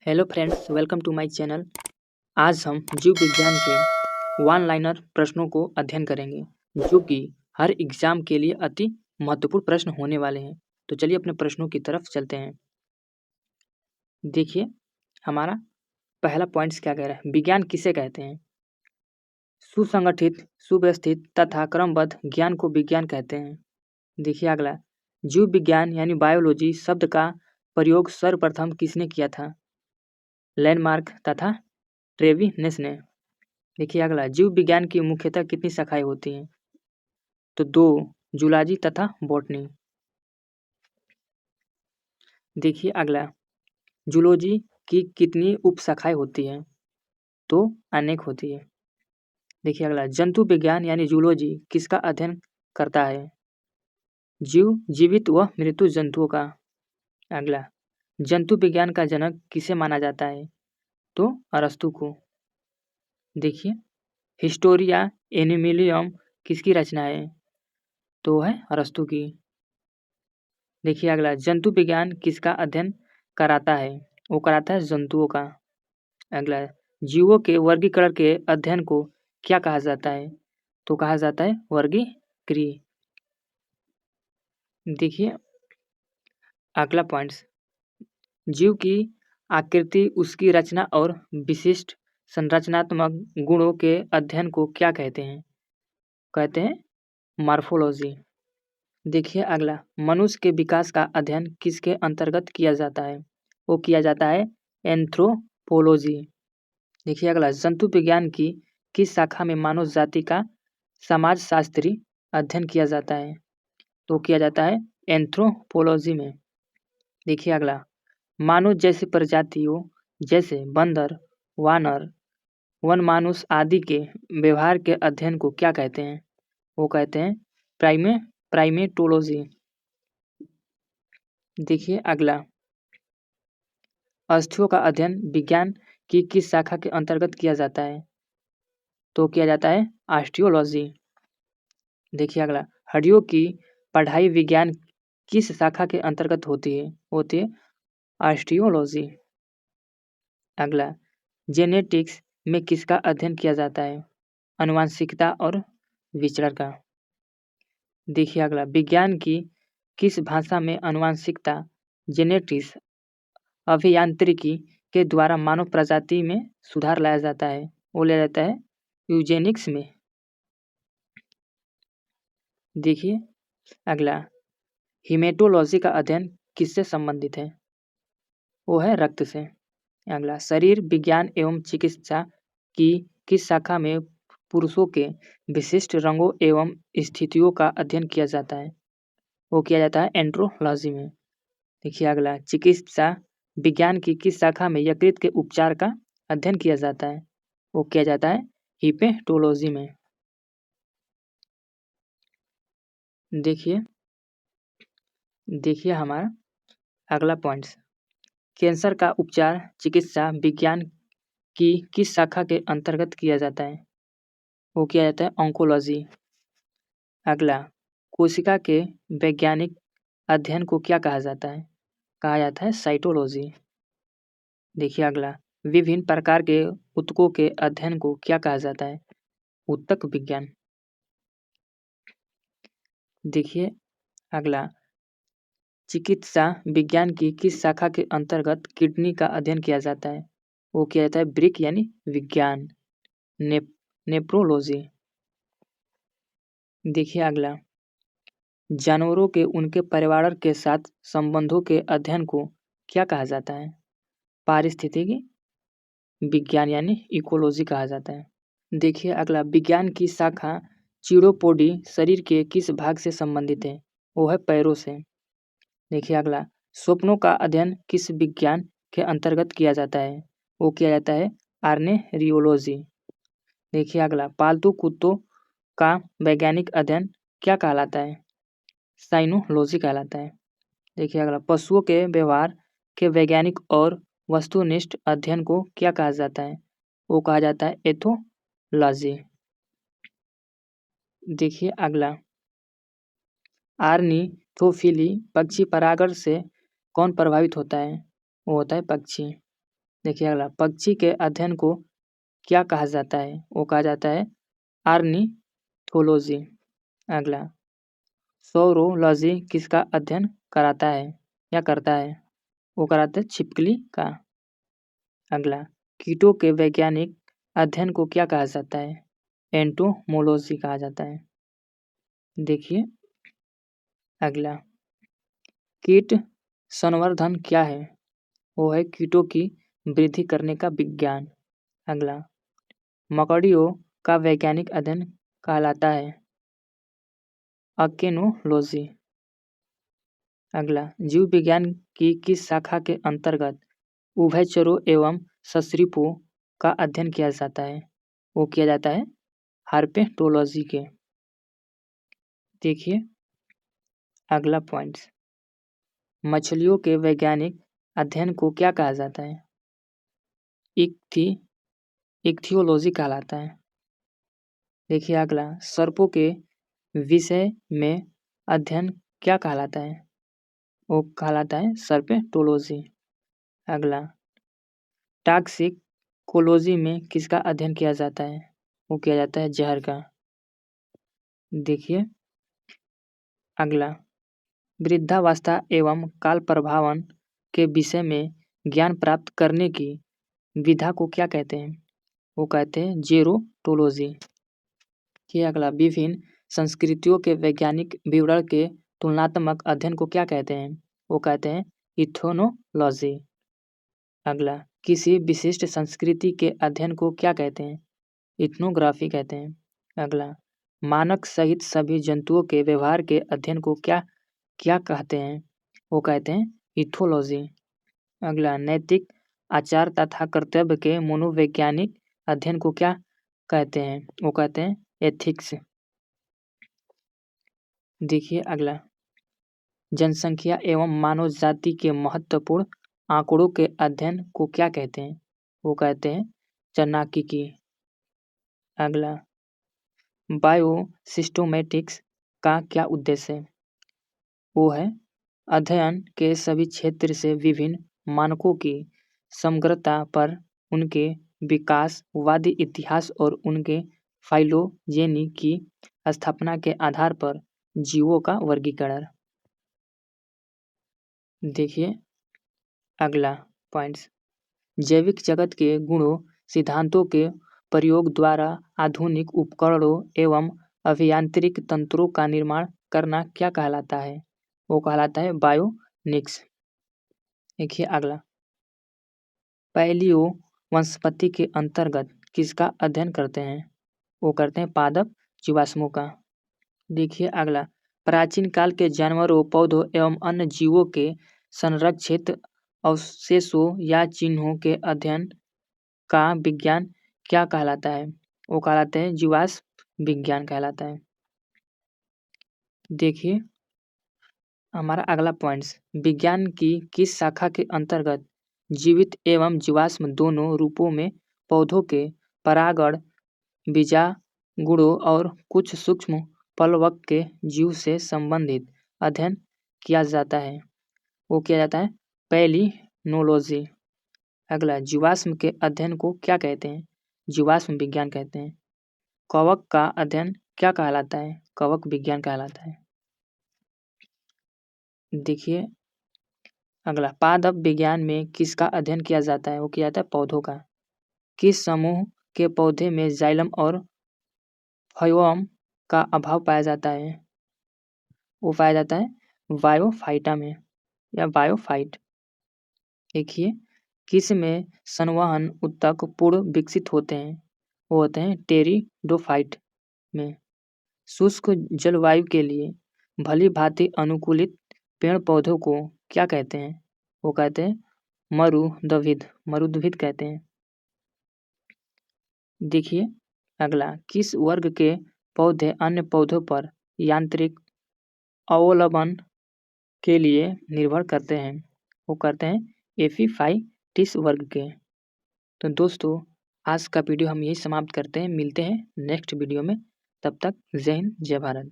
Hello friends, welcome to my channel. आज हम जीव विज्ञान के वन लाइनर प्रश्नों को अध्ययन करेंगे, जो कि हर एग्जाम के लिए अति महत्वपूर्ण प्रश्न होने वाले हैं। तो चलिए अपने प्रश्नों की तरफ चलते हैं। देखिए, हमारा पहला पॉइंट्स क्या कह रहा है। विज्ञान किसे कहते हैं? सुसंगठित, सुव्यवस्थित तथा क्रमबद्ध ज्ञान को विज्ञान कहते हैं। देखिए अगला, जीव विज्ञान यानी बायोलॉजी शब्द का प्रयोग सर्वप्रथम किसने किया था? लैंडमार्क तथा ट्रेविनेस ने। देखिए अगला, जीव विज्ञान की मुख्यतः कितनी शाखाएं होती हैं? तो 2, जूलॉजी तथा बॉटनी। देखिए अगला, जूलॉजी की कितनी उपशाखाएं होती हैं? तो अनेक होती है। देखिए अगला, जंतु विज्ञान यानी जूलॉजी किसका अध्ययन करता है? जीव, जीवित व मृत्यु जंतुओं का। अगला, जंतु विज्ञान का जनक किसे माना जाता है? तो अरस्तु को। देखिए, हिस्टोरिया एनिमिलियम किसकी रचना है? तो है अरस्तु की। देखिए अगला, जंतु विज्ञान किसका अध्ययन कराता है? वो कराता है जंतुओं का। अगला, जीवों के वर्गीकरण के अध्ययन को क्या कहा जाता है? तो कहा जाता है वर्गीकृत। देखिए अगला पॉइंट्स, जीव की आकृति, उसकी रचना और विशिष्ट संरचनात्मक गुणों के अध्ययन को क्या कहते हैं? कहते हैं मॉर्फोलॉजी। देखिए अगला, मनुष्य के विकास का अध्ययन किसके अंतर्गत किया जाता है? वो किया जाता है एंथ्रोपोलॉजी। देखिए अगला, जंतु विज्ञान की किस शाखा में मानव जाति का समाजशास्त्री अध्ययन किया जाता है? तो किया जाता है एंथ्रोपोलॉजी में। देखिए अगला, मानव जैसी प्रजातियों जैसे बंदर, वानर, वन मानुष आदि के व्यवहार के अध्ययन को क्या कहते हैं? वो कहते हैं प्राइमेटोलॉजी। देखिए अगला, अस्थियों का अध्ययन विज्ञान की किस शाखा के अंतर्गत किया जाता है? तो किया जाता है ऑस्टियोलॉजी। देखिए अगला, हड्डियों की पढ़ाई विज्ञान किस शाखा के अंतर्गत होती है? होती है ऑस्टियोलॉजी। अगला, जेनेटिक्स में किसका अध्ययन किया जाता है? आनुवंशिकता और विचरण का। देखिए अगला, विज्ञान की किस भाषा में आनुवंशिकता, जेनेटिक्स, अभियांत्रिकी के द्वारा मानव प्रजाति में सुधार लाया जाता है? वो लिया जाता है यूजेनिक्स में। देखिए अगला, हिमेटोलॉजी का अध्ययन किससे संबंधित है? वो है रक्त से। अगला, शरीर विज्ञान एवं चिकित्सा की किस शाखा में पुरुषों के विशिष्ट रंगों एवं स्थितियों का अध्ययन किया जाता है? वो किया जाता है एंड्रोलॉजी में। देखिए अगला, चिकित्सा विज्ञान की किस शाखा में यकृत के उपचार का अध्ययन किया जाता है? वो किया जाता है हिपेटोलॉजी में। देखिए हमारा अगला पॉइंट्स, कैंसर का उपचार चिकित्सा विज्ञान की किस शाखा के अंतर्गत किया जाता है? वो किया जाता है ऑन्कोलॉजी। अगला, कोशिका के वैज्ञानिक अध्ययन को क्या कहा जाता है? कहा जाता है साइटोलॉजी। देखिए अगला, विभिन्न प्रकार के ऊतकों के अध्ययन को क्या कहा जाता है? ऊतक विज्ञान। देखिए अगला, चिकित्सा विज्ञान की किस शाखा के अंतर्गत किडनी का अध्ययन किया जाता है? वो किया जाता है ब्रिक यानी विज्ञान, नेफ्रोलॉजी। देखिए अगला, जानवरों के उनके पर्यावरण के साथ संबंधों के अध्ययन को क्या कहा जाता है? पारिस्थितिकी विज्ञान यानी इकोलॉजी कहा जाता है। देखिए अगला, विज्ञान की शाखा चिरोपोडी शरीर के किस भाग से संबंधित है? वो है पैरों से। देखिए अगला, स्वप्नों का अध्ययन किस विज्ञान के अंतर्गत किया जाता है? वो किया जाता है आर्नेरियोलॉजी। देखिए अगला, पालतू कुत्तों का वैज्ञानिक अध्ययन क्या कहलाता है? साइनोलॉजी कहलाता है। देखिए अगला, पशुओं के व्यवहार के वैज्ञानिक और वस्तुनिष्ठ अध्ययन को क्या कहा जाता है? वो कहा जाता है एथोलॉजी। देखिए अगला, आर्निथोफिली पक्षी परागण से कौन प्रभावित होता है? वो होता है पक्षी। देखिए अगला, पक्षी के अध्ययन को क्या कहा जाता है? वो कहा जाता है ऑर्निथोलॉजी। अगला, सोरोलॉजी किसका अध्ययन कराता है या करता है? वो कराता है छिपकली का। अगला, कीटों के वैज्ञानिक अध्ययन को क्या कहा जाता है? एंटोमोलॉजी कहा जाता है। देखिए अगला, कीट संवर्धन क्या है? वो है कीटों की वृद्धि करने का विज्ञान। अगला, मकड़ियों का वैज्ञानिक अध्ययन कहलाता है अकेनोलॉजी। अगला, जीव विज्ञान की किस शाखा के अंतर्गत उभयचरों एवं सरीसृपों का अध्ययन किया जाता है? वो किया जाता है हर्पेटोलॉजी के। देखिए अगला पॉइंट, मछलियों के वैज्ञानिक अध्ययन को क्या कहा जाता है? इक्थियोलॉजी कहलाता है। देखिए अगला, सर्पों के विषय में अध्ययन क्या कहलाता है? वो कहलाता है सर्पेटोलॉजी। अगला, टॉक्सिकोलॉजी में किसका अध्ययन किया जाता है? वो किया जाता है जहर का। देखिए अगला, वृद्धावस्था एवं काल प्रभावन के विषय में ज्ञान प्राप्त करने की विधा को क्या कहते हैं? वो कहते हैं जेरोटोलॉजी। कि अगला, विभिन्न संस्कृतियों के वैज्ञानिक विवरण के तुलनात्मक अध्ययन को क्या कहते हैं? वो कहते हैं इथोनोलॉजी। अगला, किसी विशिष्ट संस्कृति के अध्ययन को क्या कहते हैं? इथनोग्राफी कहते हैं। अगला, मानक सहित सभी जंतुओं के व्यवहार के अध्ययन को क्या क्या कहते हैं? वो कहते हैं इथोलॉजी। अगला, नैतिक आचार तथा कर्तव्य के मनोवैज्ञानिक अध्ययन को क्या कहते हैं? वो कहते हैं एथिक्स। देखिए अगला, जनसंख्या एवं मानव जाति के महत्वपूर्ण आंकड़ों के अध्ययन को क्या कहते हैं? वो कहते हैं चाणक्यिकी। अगला, बायोसिस्टोमेटिक्स का क्या उद्देश्य है? वो है अध्ययन के सभी क्षेत्र से विभिन्न मानकों की समग्रता पर उनके विकासवादी इतिहास और उनके फाइलोजेनी की स्थापना के आधार पर जीवों का वर्गीकरण। देखिए अगला पॉइंट्स, जैविक जगत के गुणों सिद्धांतों के प्रयोग द्वारा आधुनिक उपकरणों एवं अभियांत्रिक तंत्रों का निर्माण करना क्या कहलाता है? वो कहलाता है बायोनिक्स। देखिए अगला, पैलियो वनस्पति के अंतर्गत किसका अध्ययन करते हैं? वो करते हैं पादप जीवाश्मों का। देखिए अगला, प्राचीन काल के जानवरों, पौधों एवं अन्य जीवों के संरक्षित अवशेषों या चिन्हों के अध्ययन का विज्ञान क्या कहलाता है? वो कहलाते हैं जीवाश्म विज्ञान कहलाता है। देखिए हमारा अगला पॉइंट्स, विज्ञान की किस शाखा के अंतर्गत जीवित एवं जीवाश्म दोनों रूपों में पौधों के परागण, बीजाणुओं और कुछ सूक्ष्म पलवक के जीव से संबंधित अध्ययन किया जाता है? वो किया जाता है पैलिनोलॉजी। अगला, जीवाश्म के अध्ययन को क्या कहते हैं? जीवाश्म विज्ञान कहते हैं। कवक का अध्ययन क्या कहलाता है? कवक विज्ञान कहलाता है। देखिए अगला, पादप विज्ञान में किसका अध्ययन किया जाता है? वो किया जाता है पौधों का। किस समूह के पौधे में जाइलम और फ्लोएम का अभाव पाया जाता है? वो पाया जाता है बायोफाइटा में या बायोफाइट। देखिए किस में संवहन ऊतक पूर्व विकसित होते हैं? वो होते हैं टेरिडोफाइट में। शुष्क जलवायु के लिए भली भांति अनुकूलित पेड़ पौधों को क्या कहते हैं? वो कहते हैं मरुद्भिद कहते हैं। देखिए अगला, किस वर्ग के पौधे अन्य पौधों पर यांत्रिक अवलंबन के लिए निर्भर करते हैं? वो करते हैं एपीफाइटिस वर्ग के। तो दोस्तों आज का वीडियो हम यही समाप्त करते हैं। मिलते हैं नेक्स्ट वीडियो में। तब तक जय हिंद, जय भारत।